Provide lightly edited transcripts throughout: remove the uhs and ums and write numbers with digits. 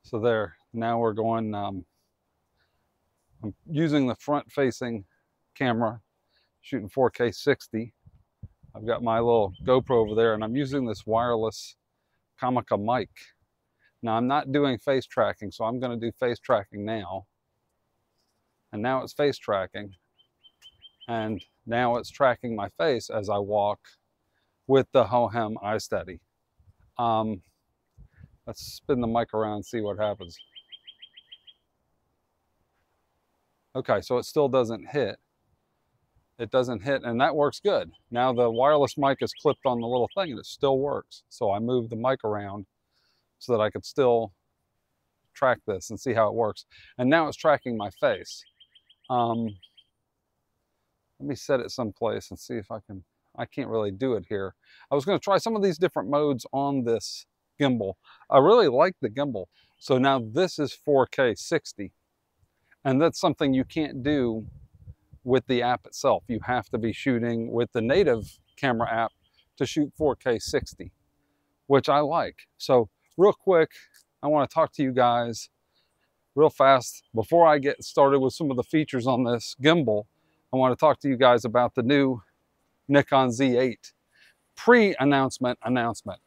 So there, now we're going, I'm using the front facing camera, shooting 4K 60. I've got my little GoPro over there, and I'm using this wireless Comica mic. Now I'm not doing face tracking, so I'm going to do face tracking now. And now it's face tracking. And now it's tracking my face as I walk with the Hohem iSteady. Let's spin the mic around and see what happens. Okay, so it still doesn't hit. It doesn't hit, and that works good. Now the wireless mic is clipped on the little thing and it still works. So I moved the mic around so that I could still track this and see how it works. And now it's tracking my face. Let me set it someplace and see if I can't really do it here. I was gonna try some of these different modes on this gimbal. I really like the gimbal. So now this is 4K 60. And that's something you can't do with the app itself. You have to be shooting with the native camera app to shoot 4K 60, which I like. So real quick, I want to talk to you guys real fast before I get started with some of the features on this gimbal. I want to talk to you guys about the new Nikon Z8 pre-announcement announcement.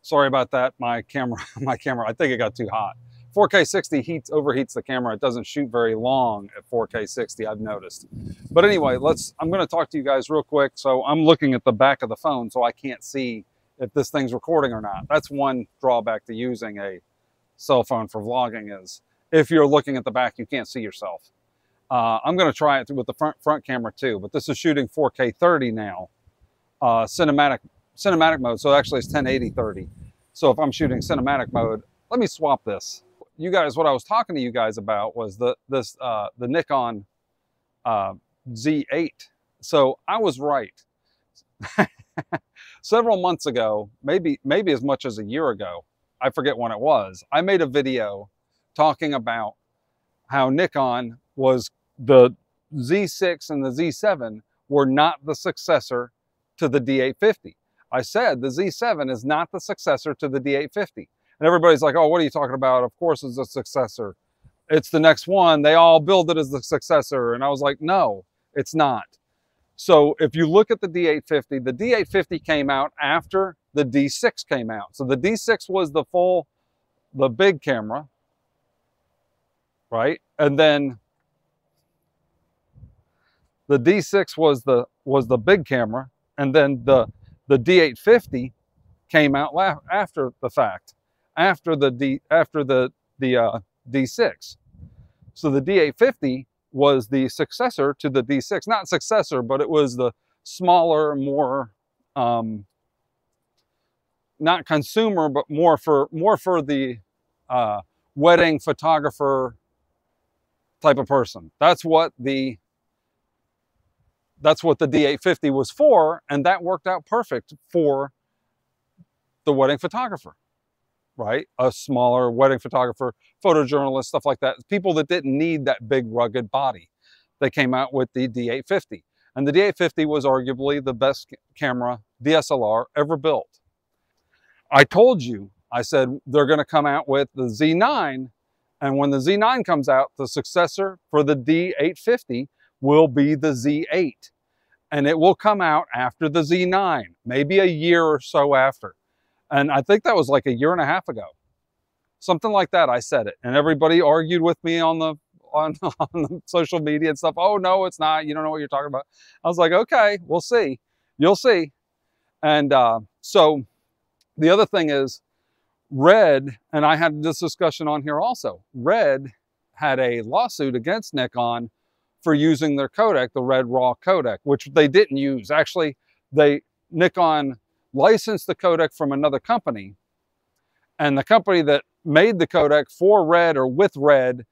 Sorry about that. My camera, I think it got too hot. 4K 60 overheats the camera. It doesn't shoot very long at 4K 60, I've noticed. But anyway, I'm going to talk to you guys real quick. So I'm looking at the back of the phone, so I can't see if this thing's recording or not. That's one drawback to using a cell phone for vlogging, is if you're looking at the back, you can't see yourself. I'm going to try it with the front camera too, but this is shooting 4K 30 now, cinematic mode. So actually it's 1080 30. So if I'm shooting cinematic mode, let me swap this. You guys, what I was talking to you guys about was the Nikon Z8. So I was right. Several months ago, maybe as much as a year ago, I forget when it was, I made a video talking about how Nikon was, the Z6 and the Z7 were not the successor to the D850. I said the Z7 is not the successor to the D850. And everybody's like, oh, what are you talking about? Of course it's a successor. It's the next one. They all build it as the successor. And I was like, no, it's not. So if you look at the D850 came out after the D6 came out. So the D6 was the big camera, right? And then the D6 was the big camera. And then the D850 came out after the fact. After the D6. So the D850 was the successor to the D6. Not successor, but it was the smaller, more not consumer, but more for the wedding photographer type of person. That's what the D850 was for, and that worked out perfect for the wedding photographer. Right? A smaller wedding photographer, photojournalist, stuff like that. People that didn't need that big rugged body. They came out with the D850. And the D850 was arguably the best camera DSLR ever built. I told you, I said, they're going to come out with the Z9. And when the Z9 comes out, the successor for the D850 will be the Z8. And it will come out after the Z9, maybe a year or so after. And I think that was like a year and a half ago. Something like that, I said it. And everybody argued with me on the social media and stuff. Oh, no, it's not. You don't know what you're talking about. I was like, okay, we'll see. You'll see. And so the other thing is, Red, and I had this discussion on here also, Red had a lawsuit against Nikon for using their codec, the Red RAW codec, which they didn't use. Actually, Nikon licensed the codec from another company, and the company that made the codec for Red or with Red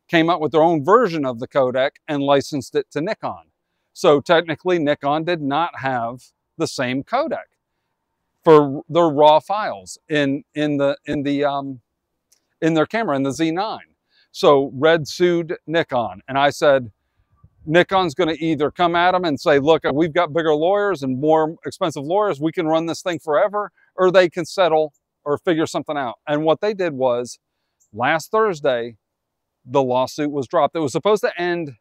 came up with their own version of the codec and licensed it to Nikon. So technically Nikon did not have the same codec for their raw files in their camera, in the Z9. So Red sued Nikon, and I said, Nikon's going to either come at them and say, look, we've got bigger lawyers and more expensive lawyers, we can run this thing forever, or they can settle or figure something out. And what they did was Last Thursday, the lawsuit was dropped. It was supposed to end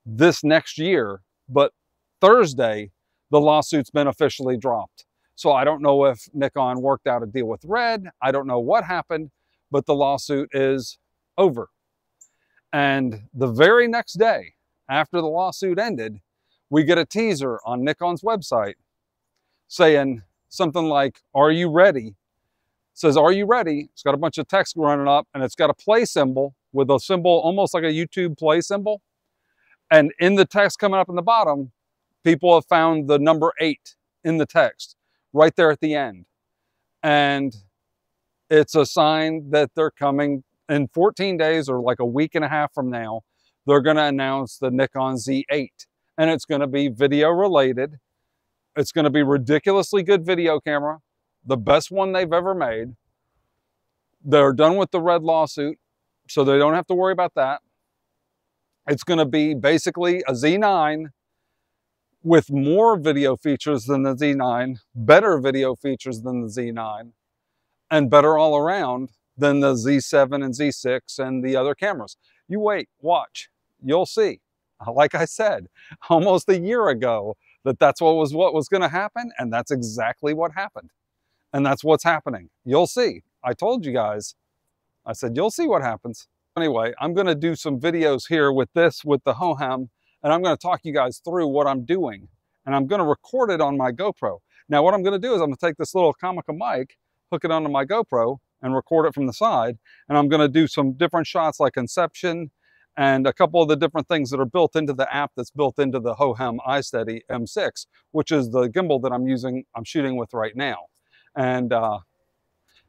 this next year, but Thursday, the lawsuit's been officially dropped. So I don't know if Nikon worked out a deal with Red. I don't know what happened, but the lawsuit is over. And the very next day, after the lawsuit ended, we get a teaser on Nikon's website saying something like, "Are you ready?" It says, "Are you ready?" It's got a bunch of text running up, and it's got a play symbol with a symbol almost like a YouTube play symbol. And in the text coming up in the bottom, people have found the number 8 in the text right there at the end. And it's a sign that they're coming in 14 days, or like a week and a half from now. They're going to announce the Nikon Z8, and it's going to be video related. It's going to be ridiculously good video camera, the best one they've ever made. They're done with the Red lawsuit, so they don't have to worry about that. It's going to be basically a Z9 with more video features than the Z9, better video features than the Z9, and better all around than the Z7 and Z6 and the other cameras. You wait, watch, you'll see. Like I said, almost a year ago, that's what was going to happen, and that's exactly what happened. And that's what's happening. You'll see. I told you guys. I said, you'll see what happens. Anyway, I'm going to do some videos here with the Hohem, and I'm going to talk you guys through what I'm doing. And I'm going to record it on my GoPro. Now, what I'm going to do is I'm going to take this little Comica mic, hook it onto my GoPro, and record it from the side. And I'm going to do some different shots like Inception and a couple of the different things that are built into the app that's built into the Hohem iSteady M6, which is the gimbal that I'm shooting with right now. And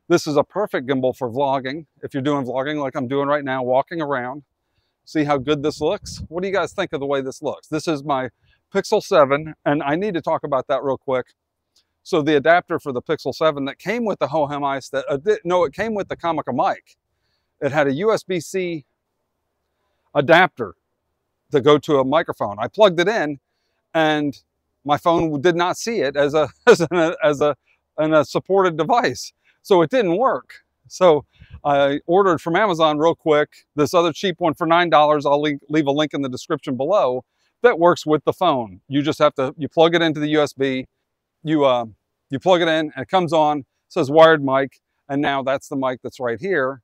this is a perfect gimbal for vlogging. If you're doing vlogging like I'm doing right now, walking around, see how good this looks? What do you guys think of the way this looks? This is my Pixel 7, and I need to talk about that real quick. So the adapter for the Pixel 7 that came with the Hohem iSteady, no, it came with the Comica mic. It had a USB-C adapter to go to a microphone. I plugged it in, and my phone did not see it as a supported device. So it didn't work. So I ordered from Amazon real quick this other cheap one for $9. I'll leave a link in the description below that works with the phone. You just have to, you plug it into the USB, you plug it in, and it comes on, it says wired mic, and now that's the mic that's right here,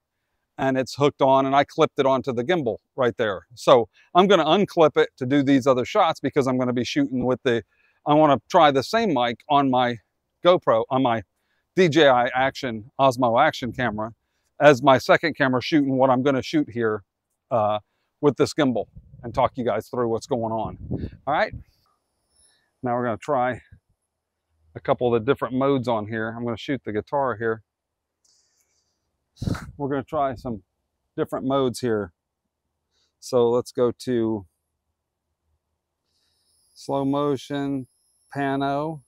and it's hooked on, and I clipped it onto the gimbal right there. So I'm going to unclip it to do these other shots because I'm going to be shooting with I want to try the same mic on my GoPro, on my DJI Action Osmo action camera as my second camera, shooting what I'm going to shoot here with this gimbal, and talk you guys through what's going on. All right. Now we're going to try a couple of the different modes on here. I'm going to shoot the guitar here. We're going to try some different modes here. So let's go to slow motion, pano.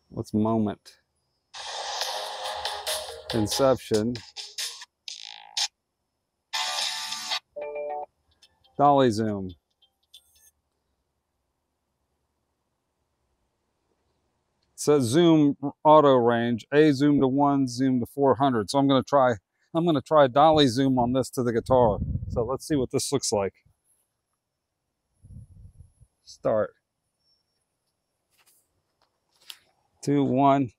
What's moment? Inception. Dolly zoom. It says zoom auto range, A zoom to 1, zoom to 400. So I'm going to try dolly zoom on this to the guitar. So let's see what this looks like. Start. 2, 1.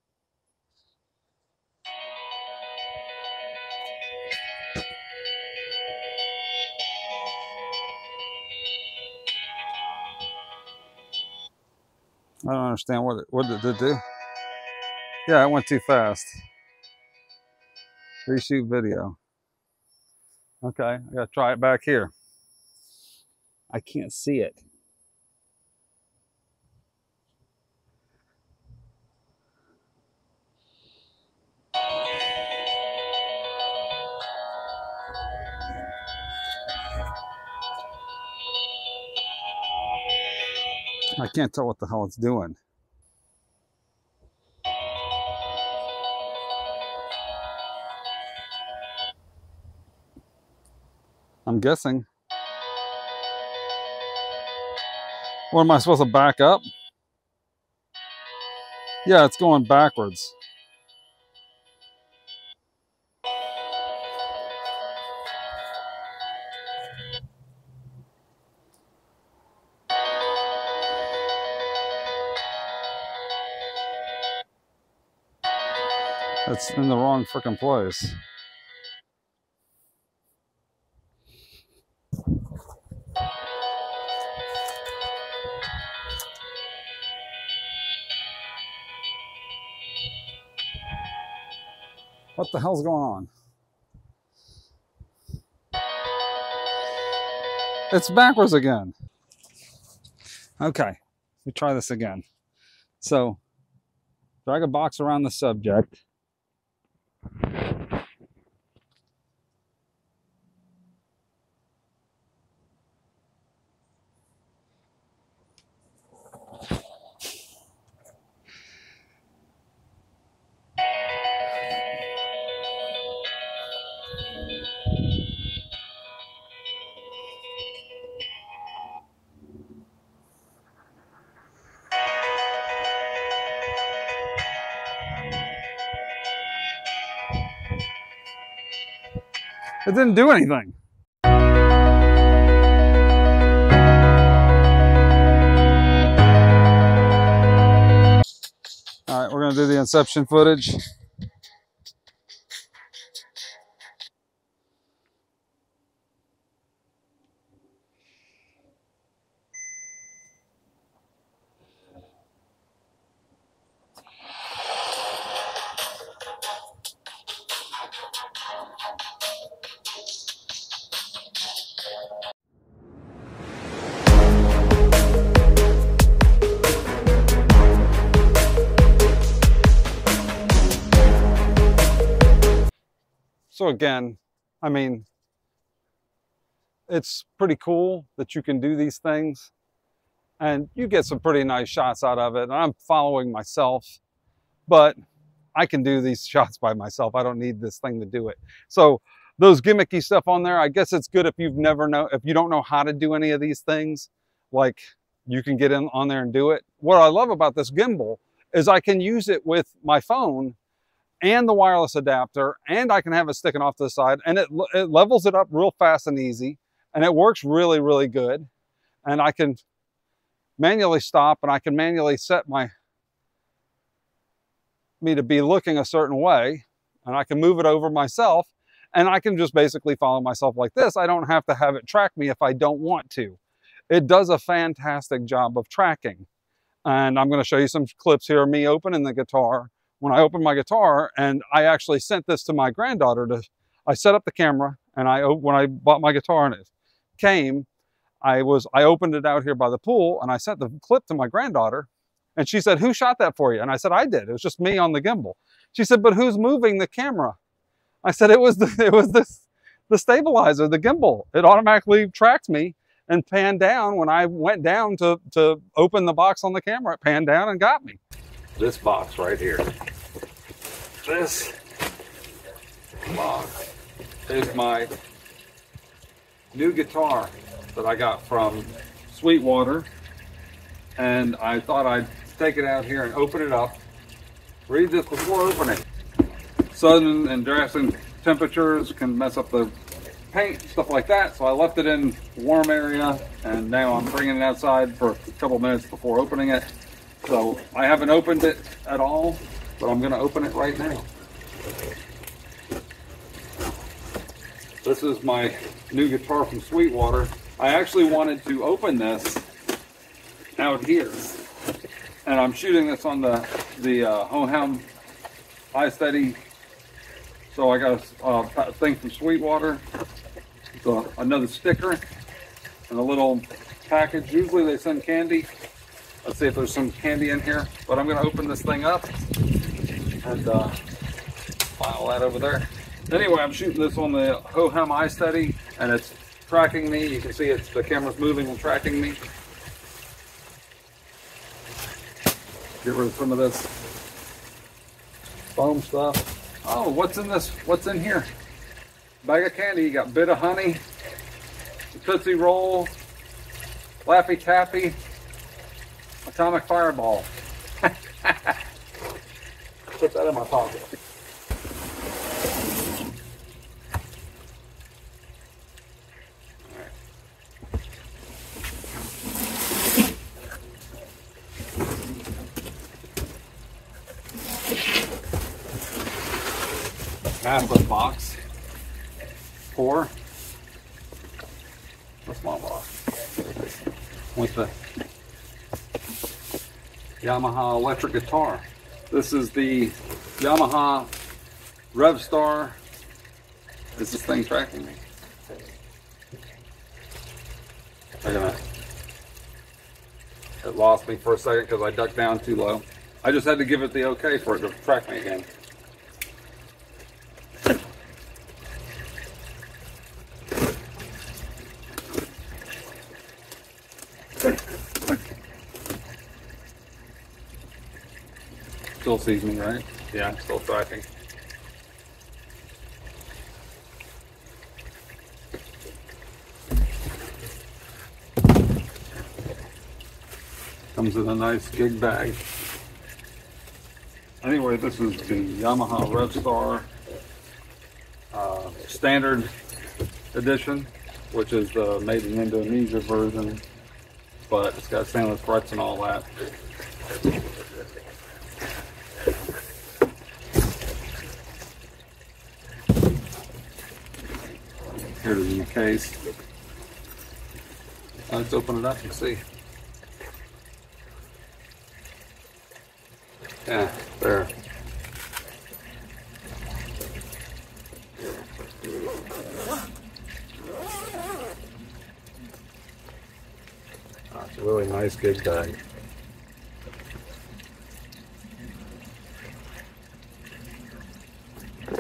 I don't understand what did it do? Yeah, it went too fast. Reshoot video. Okay, I gotta try it back here. I can't see it. I can't tell what the hell it's doing. I'm guessing. What, am I supposed to back up? Yeah, it's going backwards. It's in the wrong freaking place. What the hell's going on? It's backwards again. Okay, let me try this again. So, drag a box around the subject. It didn't do anything. All right, we're gonna do the inception footage. So again, I mean, it's pretty cool that you can do these things and you get some pretty nice shots out of it. And I'm following myself, but I can do these shots by myself. I don't need this thing to do it. So those gimmicky stuff on there, I guess it's good if if you don't know how to do any of these things, like you can get in on there and do it. What I love about this gimbal is I can use it with my phone and the wireless adapter, and I can have it sticking off to the side, and it levels it up real fast and easy, and it works really, really good. And I can manually stop, and I can manually set me to be looking a certain way, and I can move it over myself, and I can just basically follow myself like this. I don't have to have it track me if I don't want to. It does a fantastic job of tracking. And I'm going to show you some clips here of me opening the guitar. When I opened my guitar, and I actually sent this to my granddaughter I set up the camera, and when I bought my guitar and it came, I opened it out here by the pool, and I sent the clip to my granddaughter, and she said, "Who shot that for you?" And I said, "I did. It was just me on the gimbal." She said, "But who's moving the camera?" I said, "It was the stabilizer, the gimbal. It automatically tracked me and panned down when I went down to open the box on the camera. It panned down and got me." This box right here. This box is my new guitar that I got from Sweetwater. And I thought I'd take it out here and open it up. Read this before opening. Sudden and drastic temperatures can mess up the paint, stuff like that. So I left it in the warm area, and now I'm bringing it outside for a couple minutes before opening it. So I haven't opened it at all, but I'm going to open it right now. This is my new guitar from Sweetwater. I actually wanted to open this out here, and I'm shooting this on the Hohem iSteady. So I got a thing from Sweetwater, another sticker, and a little package. Usually they send candy. Let's see if there's some candy in here, but I'm going to open this thing up and file that over there. Anyway, I'm shooting this on the Hohem iSteady, and it's tracking me. You can see the camera's moving and tracking me. Get rid of some of this foam stuff. Oh, what's in this? What's in here? Bag of candy. You got bit of honey, Tootsie Roll, Laffy Taffy, Atomic Fireball. Put that in my pocket. massive box for the small box with the Yamaha electric guitar. This is the Yamaha Revstar. Is this thing tracking me? Look at that. It lost me for a second because I ducked down too low. I just had to give it the okay for it to track me again. Still sees me, right? Yeah, still tracking. Comes in a nice gig bag. Anyway, this is the Yamaha Revstar standard edition, which is the made in Indonesia version, but it's got stainless frets and all that. Here's in the case. Let's open it up and see. Yeah, there. Oh, it's a really nice gig bag.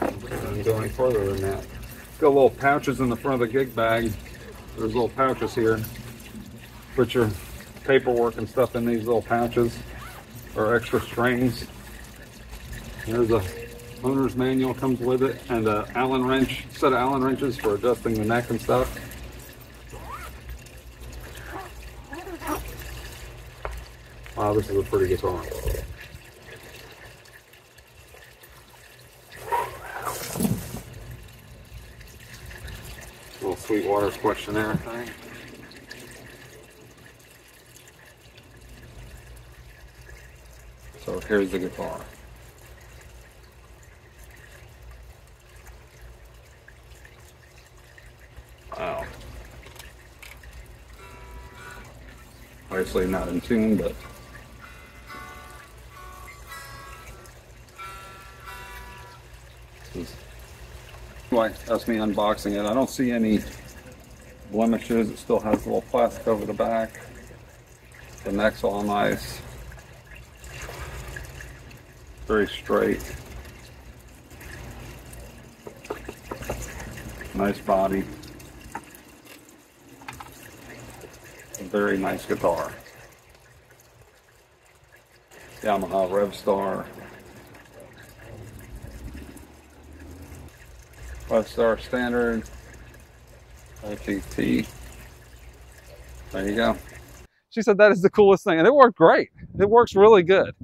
I'm going further than that. Got little pouches in the front of the gig bag. There's little pouches here. Put your paperwork and stuff in these little pouches, or extra strings. There's a owner's manual comes with it, and a Allen wrench, set of Allen wrenches for adjusting the neck and stuff. Wow, this is a pretty guitar. Little Sweetwater's questionnaire thing. So here's the guitar. Wow. Obviously not in tune, but anyway, that's me unboxing it. I don't see any blemishes. It still has a little plastic over the back. The neck's all nice. Very straight. Nice body. A very nice guitar. Yamaha Revstar. Revstar standard. IGT. There you go. She said that is the coolest thing, and it worked great. It works really good.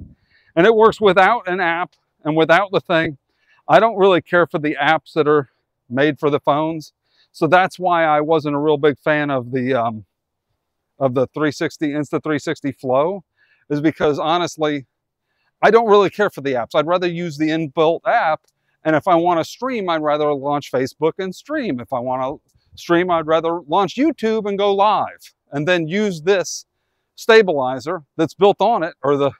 And it works without an app and without the thing. I don't really care for the apps that are made for the phones. So that's why I wasn't a real big fan of the 360 Insta360 Flow, is because honestly, I don't really care for the apps. I'd rather use the inbuilt app. And if I want to stream, I'd rather launch Facebook and stream. If I want to stream, I'd rather launch YouTube and go live. And then use this stabilizer that's built on it, or the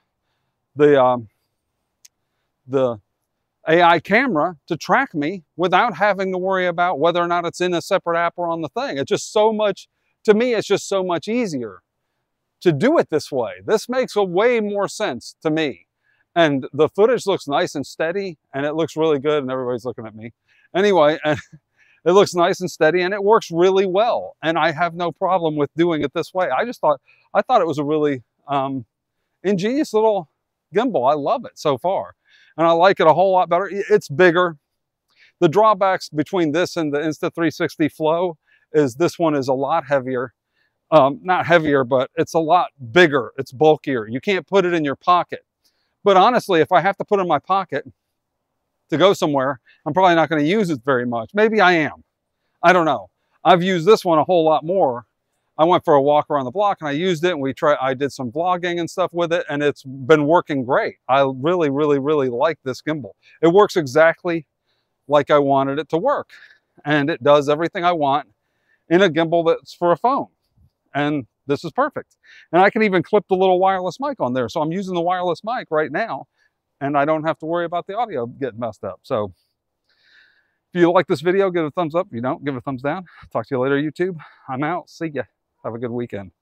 AI camera, to track me without having to worry about whether or not it's in a separate app or on the thing. It's just so much, to me, it's just so much easier to do it this way. This makes a way more sense to me. And the footage looks nice and steady, and it looks really good, and everybody's looking at me. Anyway, and it looks nice and steady, and it works really well. And I have no problem with doing it this way. I thought it was a really ingenious little gimbal. I love it so far. And I like it a whole lot better. It's bigger. The drawbacks between this and the Insta360 Flow is this one is a lot heavier. Not heavier, but it's a lot bigger. It's bulkier. You can't put it in your pocket. But honestly, if I have to put it in my pocket to go somewhere, I'm probably not going to use it very much. Maybe I am. I don't know. I've used this one a whole lot more. I went for a walk around the block and I used it, and I did some vlogging and stuff with it, and it's been working great. I really, really, really like this gimbal. It works exactly like I wanted it to work. And it does everything I want in a gimbal that's for a phone. And this is perfect. And I can even clip the little wireless mic on there. So I'm using the wireless mic right now, and I don't have to worry about the audio getting messed up. So if you like this video, give it a thumbs up. If you don't, give it a thumbs down. Talk to you later, YouTube. I'm out. See ya. Have a good weekend.